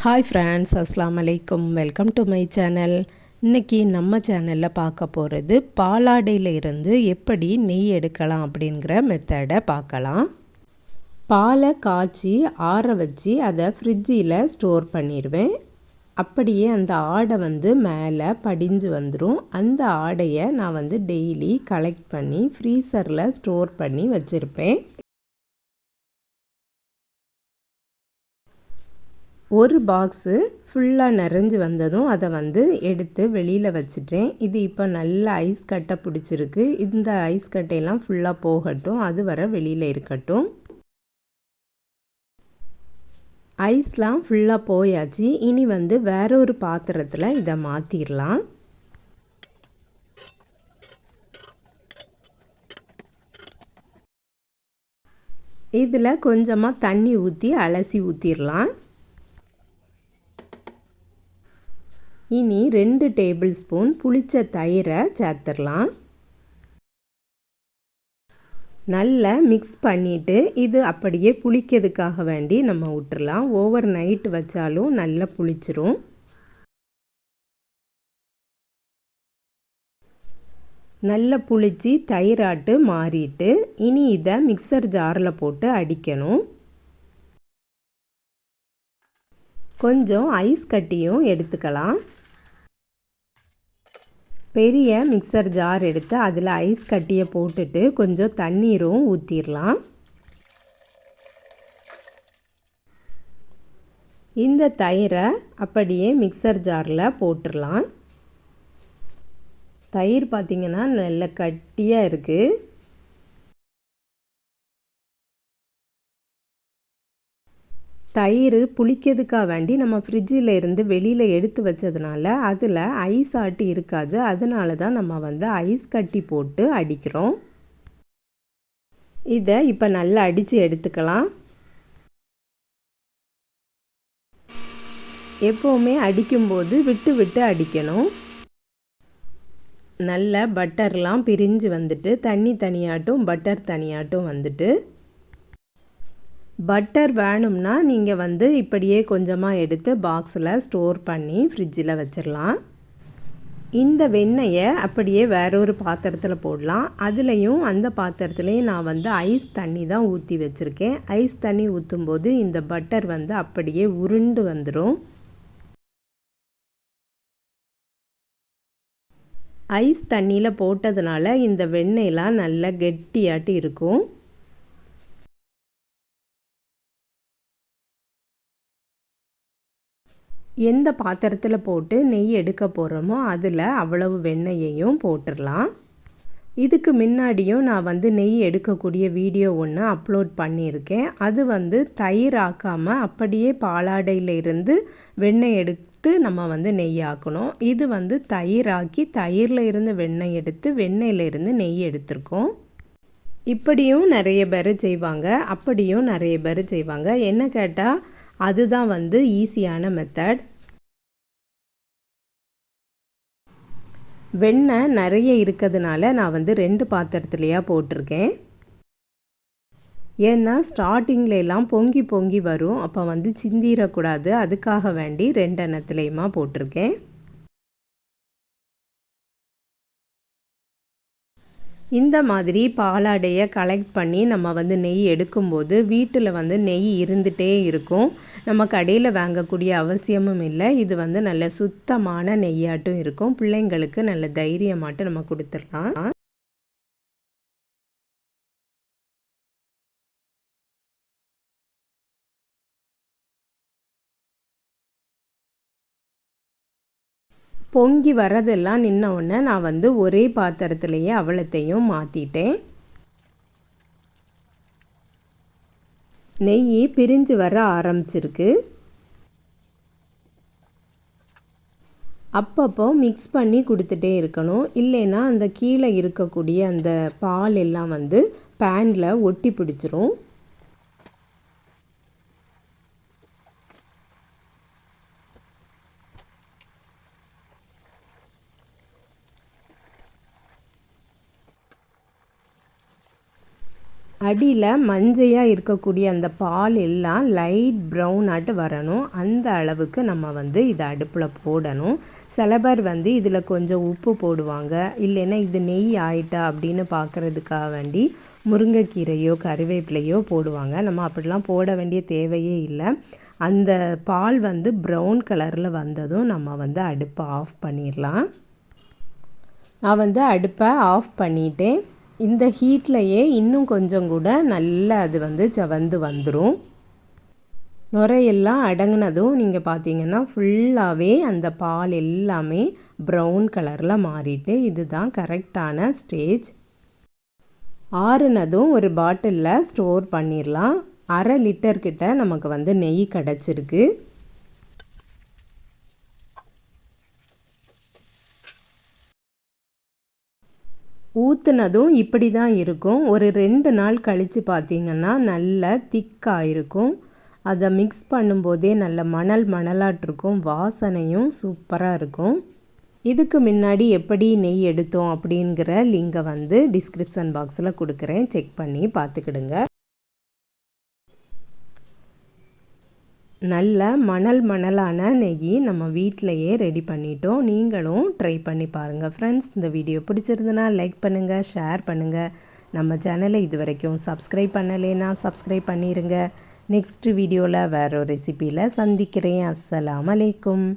Hi friends, அஸ்ஸலாமு அலைக்கும். Welcome to my channel. இன்றைக்கி நம்ம சேனலில் பார்க்க போகிறது பாலாடையில் இருந்து எப்படி நெய் எடுக்கலாம் அப்படிங்கிற மெத்தடை பார்க்கலாம். பாலை காய்ச்சி ஆற வச்சு அதை ஃப்ரிட்ஜில் ஸ்டோர் பண்ணிடுவேன். அப்படியே அந்த ஆடை மேலே படிஞ்சு வந்துடும். அந்த ஆடையை நான் டெய்லி கலெக்ட் பண்ணி ஃப்ரீசரில் ஸ்டோர் பண்ணி வச்சுருப்பேன். ஒரு பாக்ஸு ஃபுல்லாக நிறைஞ்சு வந்ததும் அதை எடுத்து வெளியில் வச்சுட்டேன். இது இப்போ நல்ல ஐஸ் கட்டை பிடிச்சிருக்கு. இந்த ஐஸ் கட்டையெல்லாம் ஃபுல்லாக போகட்டும், அது வர வெளியில் இருக்கட்டும். ஐஸ்லாம் ஃபுல்லாக போயாச்சு. இனி வேற ஒரு பாத்திரத்தில் இதை மாற்றிடலாம். இதில் கொஞ்சமாக தண்ணி ஊற்றி அலசி ஊற்றிடலாம். இனி 2 டேபிள் ஸ்பூன் புளிச்ச தயிரை சேர்த்துடலாம். நல்லா மிக்ஸ் பண்ணிவிட்டு இது அப்படியே புளிக்கிறதுக்காக வேண்டி நம்ம விட்டுறலாம். ஓவர் நைட் வச்சாலும் நல்லா புளிச்சிரும். நல்லா புளிச்சு தயிராட்டு மாறிட்டு இனி இதை மிக்சர் ஜாரில் போட்டு அடிக்கணும். கொஞ்சம் ஐஸ் கட்டியும் எடுத்துக்கலாம். பெரிய மிக்சர் ஜார் எடுத்து அதில் ஐஸ் கட்டியை போட்டுட்டு கொஞ்சம் தண்ணீரும் ஊற்றிடலாம். இந்த தயிரை அப்படியே மிக்சர் ஜாரில் போட்டுடலாம். தயிர் பார்த்திங்கன்னா நல்ல கட்டியாக இருக்குது. தயிர் புளிக்கிறதுக்காக வேண்டி நம்ம ஃப்ரிட்ஜில் இருந்து வெளியில் எடுத்து வச்சதுனால அதில் ஐஸ் ஆட்டி இருக்காது. அதனால தான் நம்ம ஐஸ் கட்டி போட்டு அடிக்கிறோம். இதை இப்போ நல்லா அடித்து எடுத்துக்கலாம். எப்போவுமே அடிக்கும்போது விட்டு விட்டு அடிக்கணும். நல்ல பட்டர்லாம் பிரிஞ்சு தண்ணி தனியாட்டும் பட்டர் தனியாட்டும் பட்டர் வேணும்னா நீங்கள் இப்படியே கொஞ்சமாக எடுத்து பாக்ஸில் ஸ்டோர் பண்ணி ஃப்ரிட்ஜில் வச்சிடலாம். இந்த வெண்ணெயை அப்படியே வேறொரு பாத்திரத்தில் போடலாம். அதுலேயும் அந்த பாத்திரத்துலேயும் நான் ஐஸ் தண்ணி தான் ஊற்றி வச்சுருக்கேன். ஐஸ் தண்ணி ஊற்றும்போது இந்த பட்டர் அப்படியே உருண்டு வந்துடும். ஐஸ் தண்ணியில் போட்டதுனால இந்த வெண்ணெயெலாம் நல்லா கெட்டியாட்டி இருக்கும். எந்த பாத்திரத்தில் போட்டு நெய் எடுக்க போகிறோமோ அதில் அவ்வளவு வெண்ணெயையும் போட்டுடலாம். இதுக்கு முன்னாடியும் நான் நெய் எடுக்கக்கூடிய வீடியோ ஒன்று அப்லோட் பண்ணியிருக்கேன். அது தயிர் ஆக்காமல் அப்படியே பாலாடையில் இருந்து வெண்ணெய் எடுத்து நம்ம நெய் ஆக்கணும். இது தயிர் ஆக்கி தயிரில் இருந்து வெண்ணெய் எடுத்து வெண்ணெயில் இருந்து நெய் எடுத்திருக்கோம். இப்படியும் நிறைய பேர் செய்வாங்க, அப்படியும் நிறைய பேர் செய்வாங்க. என்ன கேட்டால் அதுதான் ஈஸியான மெத்தட். வெண்ணெய் நிறைய இருக்கிறதுனால நான் 2 பாத்திரத்துலையா போட்டிருக்கேன். ஏன்னா ஸ்டார்டிங்லாம் பொங்கி பொங்கி வரும். அப்போ சிந்திரக்கூடாது. அதுக்காக வேண்டி 2 எண்ணத்துலேயுமா போட்டிருக்கேன். இந்த மாதிரி பாலாடையை கலெக்ட் பண்ணி நம்ம நெய் எடுக்கும்போது வீட்டில் நெய் இருந்துகிட்டே இருக்கும். நம்ம கடையில் வாங்கக்கூடிய அவசியமும் இல்லை. இது நல்ல சுத்தமான நெய்யாட்டும் இருக்கும். பிள்ளைங்களுக்கு நல்ல தைரியமாட்டும் நம்ம கொடுத்துடலாம். பொங்கி வரதெல்லாம் நின்ன உடனே நான் ஒரே பாத்திரத்துலேயே அவ்வளத்தையும் மாற்றிட்டேன். நெய் பிரிஞ்சு வர ஆரம்பிச்சிருக்கு. அப்பப்போ மிக்ஸ் பண்ணி கொடுத்துட்டே இருக்கணும். இல்லைன்னா அந்த கீழே இருக்கக்கூடிய அந்த பால் எல்லாம் பேனில் ஒட்டி பிடிச்சிரும். அடியில் மஞ்சையாக இருக்கக்கூடிய அந்த பால் எல்லாம் லைட் ப்ரௌன் ஆட்டு வரணும். அந்த அளவுக்கு நம்ம வந்து இதை அடுப்பில் போடணும். சில பேர் வந்து இதில் கொஞ்சம் உப்பு போடுவாங்க, இல்லைன்னா இது நெய் ஆயிட்டா அப்படின்னு பார்க்குறதுக்காக வேண்டி முருங்கைக்கீரையோ கறிவேப்பிலையோ போடுவாங்க. நம்ம அப்படிலாம் போட வேண்டிய தேவையே இல்லை. அந்த பால் வந்து ப்ரௌன் கலரில் வந்ததும் நம்ம வந்து அடுப்பை ஆஃப் பண்ணிடலாம். நான் வந்து அடுப்பை ஆஃப் பண்ணிட்டேன். இந்த ஹீட்லையே இன்னும் கொஞ்சம் கூட நல்லா அது வந்து செவந்து வந்துடும். நுரையெல்லாம் அடங்கினதும் நீங்கள் பார்த்தீங்கன்னா ஃபுல்லாகவே அந்த பால் எல்லாமே ப்ரௌன் கலரில் மாறிட்டு, இதுதான் கரெக்டான ஸ்டேஜ். ஆறுனதும் ஒரு பாட்டிலில் ஸ்டோர் பண்ணிடலாம். 1/2 லிட்டர் கிட்ட நமக்கு வந்து நெய் கிடச்சிருக்கு. ஊற்றுனதும் இப்படி தான் இருக்கும். ஒரு 2 நாள் கழித்து பார்த்திங்கன்னா நல்ல திக்காக இருக்கும். அதை மிக்ஸ் பண்ணும்போதே நல்ல மணலாட்டிருக்கும். வாசனையும் சூப்பராக இருக்கும். இதுக்கு முன்னாடி எப்படி நெய் எடுத்தோம் அப்படிங்கிற லிங்கை வந்து டிஸ்கிரிப்ஷன் பாக்ஸில் கொடுக்குறேன், செக் பண்ணி பார்த்துக்கிடுங்க. நல்ல மணலான நெய் நம்ம வீட்டிலையே ரெடி பண்ணிட்டோம். நீங்களும் ட்ரை பண்ணி பாருங்கள் ஃப்ரெண்ட்ஸ். இந்த வீடியோ பிடிச்சிருந்தனா லைக் பண்ணுங்கள், ஷேர் பண்ணுங்கள். நம்ம சேனலை இது வரைக்கும் சப்ஸ்கிரைப் பண்ணலைன்னா சப்ஸ்கிரைப் பண்ணிடுங்க. நெக்ஸ்ட் வீடியோவில் வேறு ஒரு ரெசிப்பியில் சந்திக்கிறேன். அஸ்ஸலாமு அலைக்கும்.